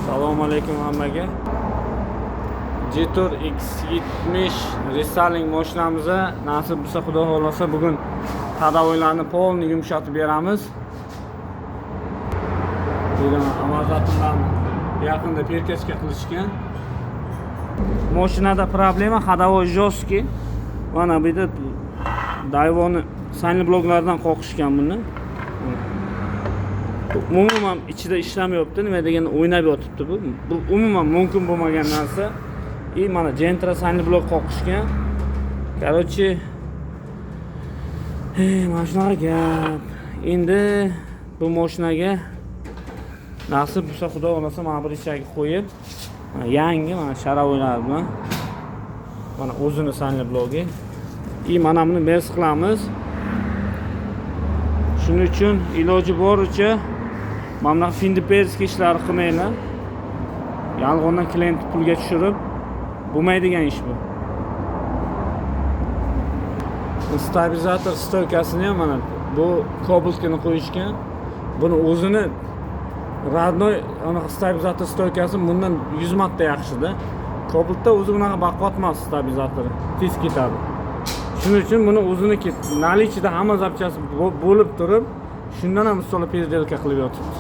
Assalomu alaykum hammaga. Jetur X70 restyling mashinamizni nasib bo'lsa, xudo xolasa bugun tadaviylarni polni yumshatib beramiz. Dedim, amazondan yaqinda perkachka qilishgan. Mashinada problema hadovoy jostki. Mana bu yerda dayvoni sanli bloklardan qoqishgan buni. Umuman ichida ishlamayapti, nima deganda o'ynab yotibdi bu. Bu umuman mumkin bo'lmagan narsa. Mana Gentra sanli blok qoqishgan. Короче, mana shunaqa gap. Endi bu mashinaga nasib bo'lsa, xudo xolasa mana bir ichaga qo'yib, yangi mana sharovoylar bilan mana o'zini sanli blogi. Mana buni mes qilamiz. Shuning uchun iloji boricha mana findiperskiy ishlar qilmanglar. Yolg'ondan klient pulga tushirib bo'lmaydigan ish bu. Stabilizator stoykasini ham mana bu kobaltkani qo'yishgan. Buni o'zini radnoy anaqa stabilizator stoykasi bundan 100 marta yaxshi-da. Kobaltda o'zi bunaqa baqvat emas stabilizatori. Tez ketadi. Shuning uchun buni o'zini наличиеda hamma zapchasi bo'lib turib, shundan ham ustola perdelka qilib yotibdi.